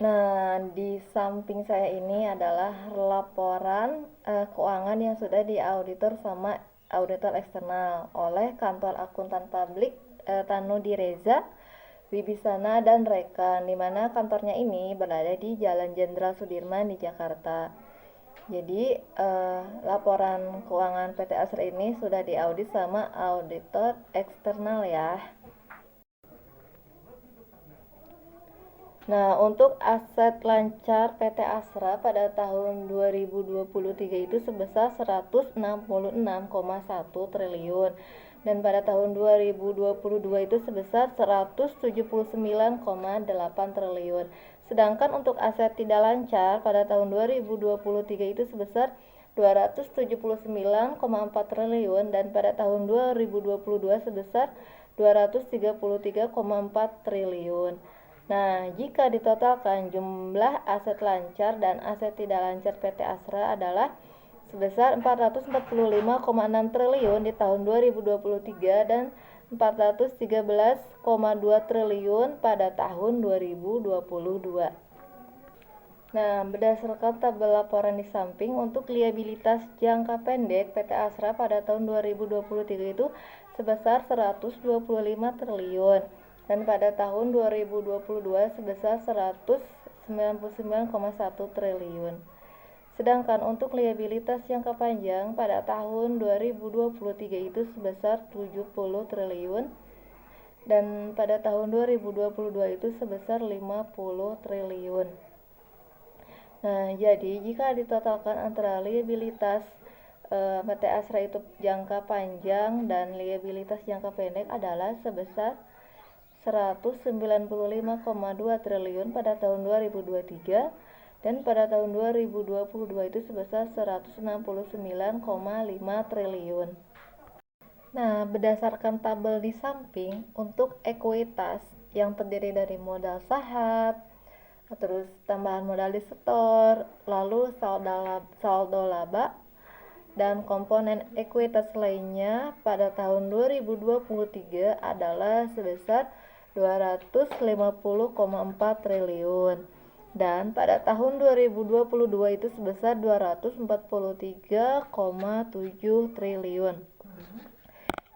Nah, di samping saya ini adalah laporan keuangan yang sudah diauditor sama auditor eksternal oleh Kantor Akuntan Publik Tanudi Reza, Wibisana, dan Rekan, di mana kantornya ini berada di Jalan Jenderal Sudirman di Jakarta. Jadi, laporan keuangan PT Asra ini sudah diaudit sama auditor eksternal ya. Nah, untuk aset lancar PT Asra pada tahun 2023 itu sebesar 166,1 triliun dan pada tahun 2022 itu sebesar 179,8 triliun. Sedangkan untuk aset tidak lancar pada tahun 2023 itu sebesar 279,4 triliun dan pada tahun 2022 sebesar 233,4 triliun. Nah, jika ditotalkan jumlah aset lancar dan aset tidak lancar PT Asra adalah sebesar 445,6 triliun di tahun 2023 dan 413,2 triliun pada tahun 2022. Nah, berdasarkan tabel laporan di samping, untuk liabilitas jangka pendek PT Asra pada tahun 2023 itu sebesar 125 triliun dan pada tahun 2022 sebesar 199,1 triliun. Sedangkan untuk liabilitas jangka panjang pada tahun 2023 itu sebesar 70 triliun dan pada tahun 2022 itu sebesar 50 triliun. Nah, jadi jika ditotalkan antara liabilitas PT Asra itu jangka panjang dan liabilitas jangka pendek adalah sebesar 195,2 triliun pada tahun 2023 dan pada tahun 2022 itu sebesar 169,5 triliun. Nah, berdasarkan tabel di samping, untuk ekuitas yang terdiri dari modal saham, terus tambahan modal disetor, lalu saldo laba, dan komponen ekuitas lainnya pada tahun 2023 adalah sebesar 250,4 triliun dan pada tahun 2022 itu sebesar 243,7 triliun.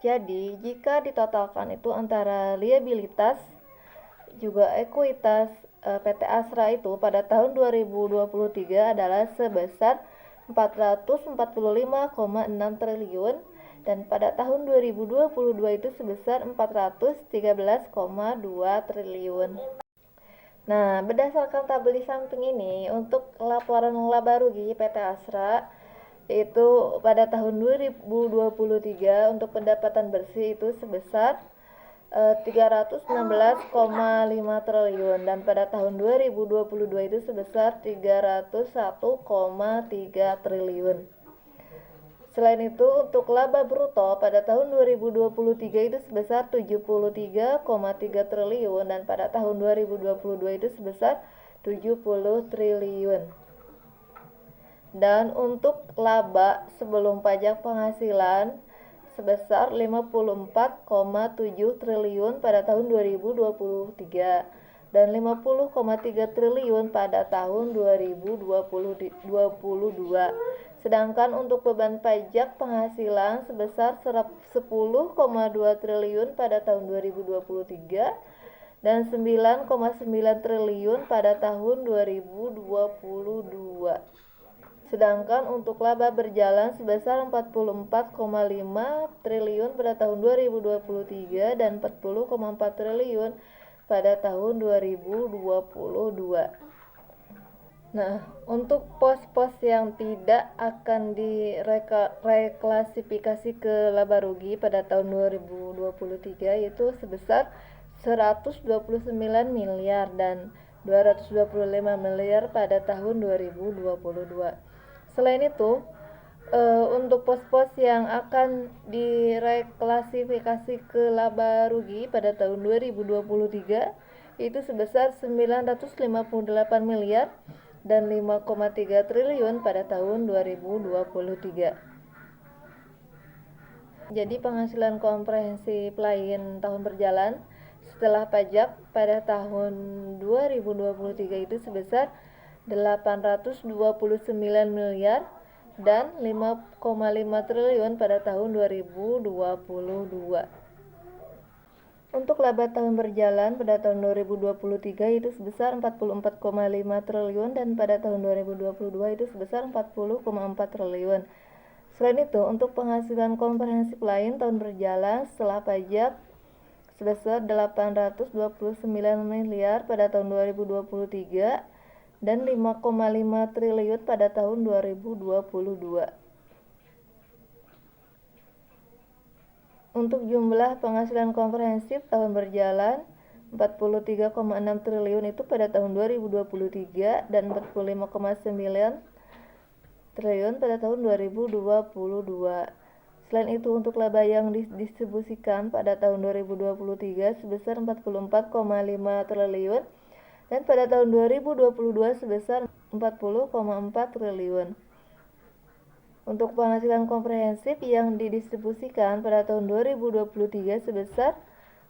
Jadi, jika ditotalkan itu antara liabilitas juga ekuitas PT Asra itu pada tahun 2023 adalah sebesar 445,6 triliun dan pada tahun 2022 itu sebesar 413,2 triliun. Nah, berdasarkan tabel di samping ini, untuk laporan laba rugi PT Asra itu pada tahun 2023 untuk pendapatan bersih itu sebesar 316,5 triliun dan pada tahun 2022 itu sebesar 301,3 triliun. Selain itu, untuk laba bruto pada tahun 2023 itu sebesar 73,3 triliun dan pada tahun 2022 itu sebesar 70 triliun. Dan untuk laba sebelum pajak penghasilan sebesar 54,7 triliun pada tahun 2023 dan 50,3 triliun pada tahun 2022. Sedangkan untuk beban pajak penghasilan sebesar 10,2 triliun pada tahun 2023 dan 9,9 triliun pada tahun 2022. Sedangkan untuk laba berjalan sebesar 44,5 triliun pada tahun 2023 dan 40,4 triliun pada tahun 2022. Nah, untuk pos-pos yang tidak akan direklasifikasi ke laba rugi pada tahun 2023 yaitu sebesar 129 miliar dan 225 miliar pada tahun 2022. Selain itu, untuk pos-pos yang akan direklasifikasi ke laba rugi pada tahun 2023 itu sebesar 958 miliar dan 5,3 triliun pada tahun 2023. Jadi penghasilan komprehensif lain tahun berjalan setelah pajak pada tahun 2023 itu sebesar 829 miliar dan 5,5 triliun pada tahun 2022. Untuk laba tahun berjalan pada tahun 2023 itu sebesar 44,5 triliun dan pada tahun 2022 itu sebesar 40,4 triliun. Selain itu, untuk penghasilan komprehensif lain tahun berjalan setelah pajak sebesar 829 miliar pada tahun 2023 dan 5,5 triliun pada tahun 2022. Untuk jumlah penghasilan komprehensif tahun berjalan 43,6 triliun itu pada tahun 2023 dan 45,9 triliun pada tahun 2022. Selain itu, untuk laba yang didistribusikan pada tahun 2023 sebesar 44,5 triliun dan pada tahun 2022 sebesar 40,4 triliun. Untuk penghasilan komprehensif yang didistribusikan pada tahun 2023 sebesar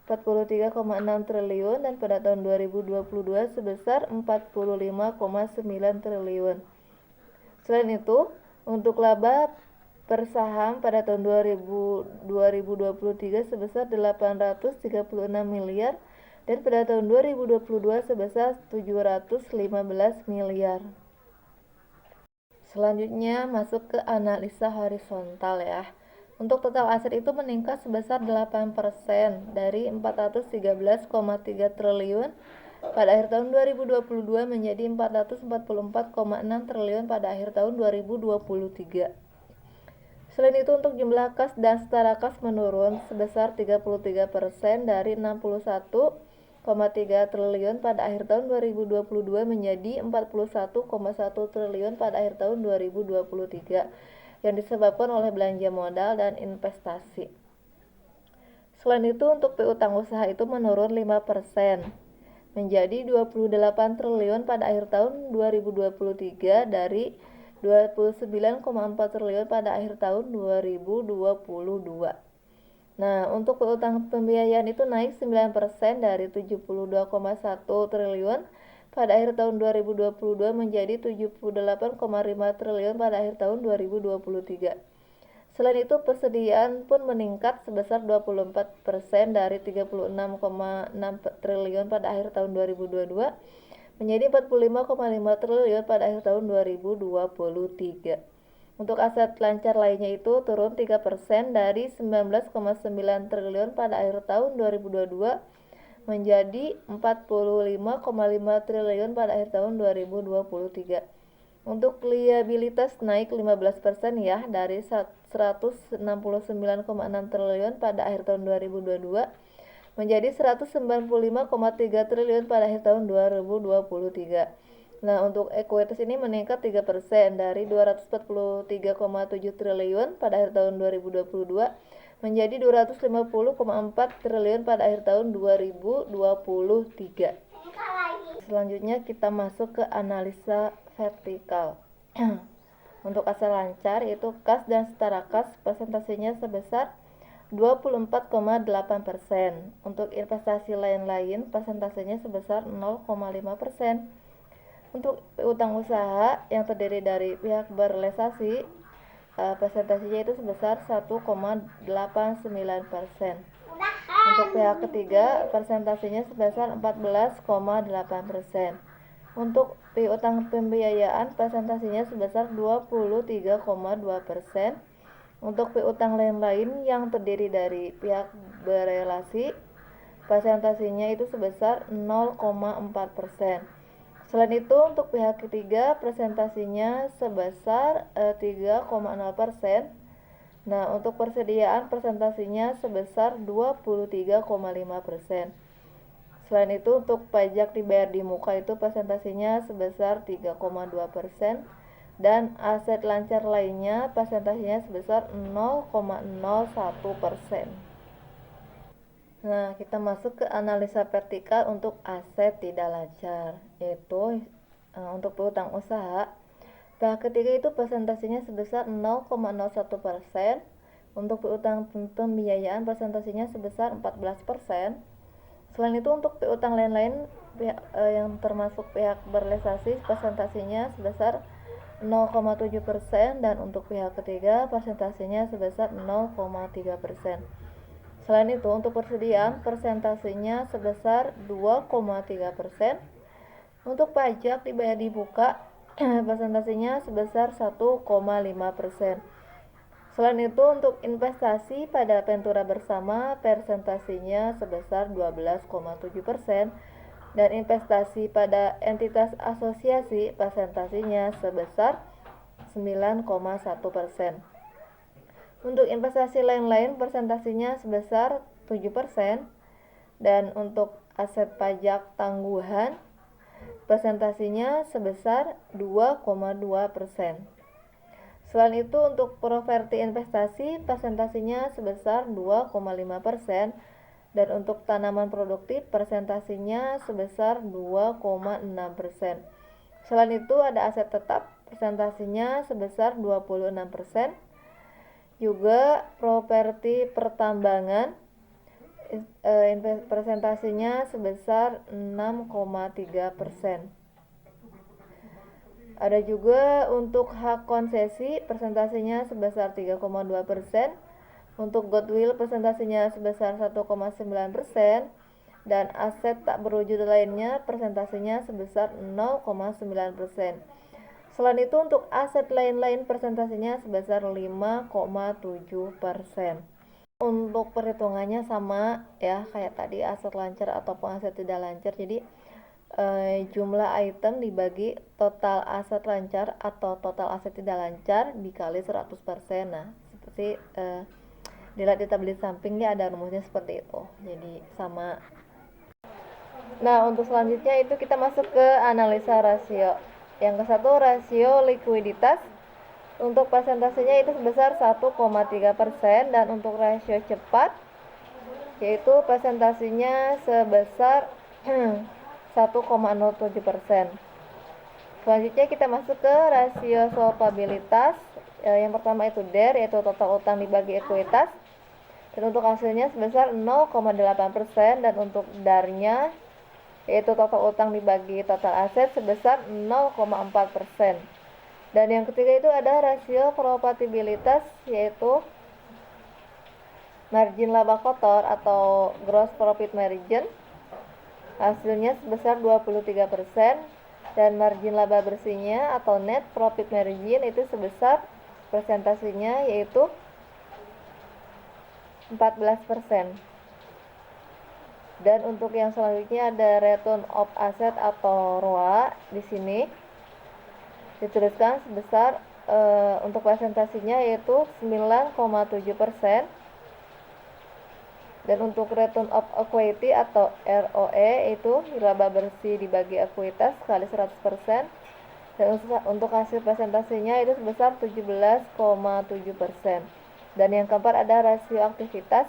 43,6 triliun dan pada tahun 2022 sebesar 45,9 triliun. Selain itu, untuk laba per saham pada tahun 2023 sebesar 836 miliar dan pada tahun 2022 sebesar 715 miliar. Selanjutnya masuk ke analisa horizontal ya. Untuk total aset itu meningkat sebesar 8% dari 413,3 triliun pada akhir tahun 2022 menjadi 444,6 triliun pada akhir tahun 2023. Selain itu, untuk jumlah kas dan setara kas menurun sebesar 33% dari 61,3 triliun pada akhir tahun 2022 menjadi 41,1 triliun pada akhir tahun 2023 yang disebabkan oleh belanja modal dan investasi. Selain itu, untuk piutang usaha itu menurun 5% menjadi 28 triliun pada akhir tahun 2023 dari 29,4 triliun pada akhir tahun 2022. Nah, untuk piutang pembiayaan itu naik 9% dari 72,1 triliun pada akhir tahun 2022 menjadi 78,5 triliun pada akhir tahun 2023. Selain itu, persediaan pun meningkat sebesar 24% dari 36,6 triliun pada akhir tahun 2022 menjadi 45,5 triliun pada akhir tahun 2023. Untuk aset lancar lainnya itu turun 3% dari 19,9 triliun pada akhir tahun 2022 menjadi 45,5 triliun pada akhir tahun 2023. Untuk liabilitas naik 15% ya dari 169,6 triliun pada akhir tahun 2022 menjadi 195,3 triliun pada akhir tahun 2023. Nah, untuk ekuitas ini meningkat 3% dari 243,7 triliun pada akhir tahun 2022 menjadi 250,4 triliun pada akhir tahun 2023. Selanjutnya kita masuk ke analisa vertikal. Untuk aset lancar yaitu kas dan setara kas persentasenya sebesar 24,8%. Untuk investasi lain-lain persentasenya sebesar 0,5%. Untuk utang usaha yang terdiri dari pihak berrealisasi persentasenya itu sebesar 1,89%. Untuk pihak ketiga persentasenya sebesar 14,8%. Untuk piutang pembiayaan persentasenya sebesar 23,2%. Untuk piutang lain-lain yang terdiri dari pihak berelasi persentasenya itu sebesar 0,4%. Selain itu, untuk pihak ketiga presentasinya sebesar 3,0%. Nah, untuk persediaan presentasinya sebesar 23,5%. Selain itu, untuk pajak dibayar di muka itu presentasinya sebesar 3,2%. Dan aset lancar lainnya presentasinya sebesar 0,01%. Nah, kita masuk ke analisa vertikal untuk aset tidak lancar, yaitu untuk piutang usaha. Pihak ketiga itu presentasinya sebesar 0,01%. Untuk piutang pembiayaan presentasinya sebesar 14%. Selain itu untuk piutang lain-lain yang termasuk pihak berrealisasi presentasinya sebesar 0,7% dan untuk pihak ketiga presentasinya sebesar 0,3%. Selain itu untuk persediaan presentasinya sebesar 2,3%. Untuk pajak dibayar dibuka presentasinya sebesar 1,5%. Selain itu untuk investasi pada Ventura bersama presentasinya sebesar 12,7% dan investasi pada entitas asosiasi presentasinya sebesar 9,1%. Untuk investasi lain-lain presentasinya sebesar 7% dan untuk aset pajak tangguhan presentasinya sebesar 2,2%. Selain itu untuk properti investasi presentasinya sebesar 2,5% dan untuk tanaman produktif presentasinya sebesar 2,6%. Selain itu ada aset tetap presentasinya sebesar 26%. Juga properti pertambangan presentasinya sebesar 6,3%. Ada juga untuk hak konsesi presentasinya sebesar 3,2%, untuk goodwill presentasinya sebesar 1,9%, dan aset tak berwujud lainnya presentasinya sebesar 0,9%. Selain itu untuk aset lain-lain presentasinya sebesar 5,7%. Untuk perhitungannya sama ya kayak tadi, aset lancar ataupun aset tidak lancar. Jadi jumlah item dibagi total aset lancar atau total aset tidak lancar dikali 100%. Nah, seperti dilihat di tabel samping ya, ada rumusnya seperti itu. Jadi sama. Nah, untuk selanjutnya itu kita masuk ke analisa rasio. Yang ke satu, rasio likuiditas. Untuk presentasinya itu sebesar 1,3% dan untuk rasio cepat yaitu presentasinya sebesar 1,07%. Selanjutnya kita masuk ke rasio solvabilitas. Yang pertama itu DER, yaitu total utang dibagi ekuitas, dan untuk hasilnya sebesar 0,8%, dan untuk DAR-nya yaitu total utang dibagi total aset sebesar 0,4%. Dan yang ketiga itu ada rasio probabilitas, yaitu margin laba kotor atau gross profit margin, hasilnya sebesar 23%, dan margin laba bersihnya atau net profit margin itu sebesar presentasinya yaitu 14%. Dan untuk yang selanjutnya ada return of asset atau ROA. Di sini dituliskan sebesar untuk presentasinya yaitu 9,7%. Dan untuk return of equity atau ROE itu laba bersih dibagi ekuitas kali 100%. Dan untuk hasil presentasinya itu sebesar 17,7%. Dan yang keempat ada rasio aktivitas,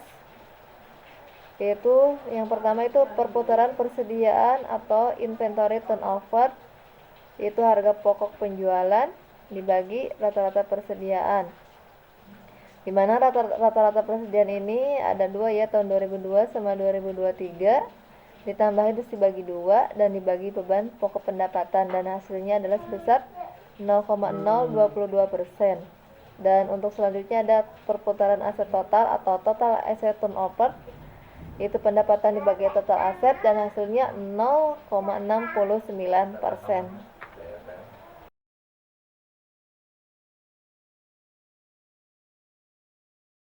yaitu yang pertama itu perputaran persediaan atau inventory turnover, yaitu harga pokok penjualan dibagi rata-rata persediaan, di mana rata-rata persediaan ini ada dua ya, tahun 2002 sama 2023, ditambah itu dibagi dua dan dibagi beban pokok pendapatan, dan hasilnya adalah sebesar 0,022%. Dan untuk selanjutnya ada perputaran aset total atau total asset turnover, yaitu pendapatan dibagi total aset, dan hasilnya 0,69%.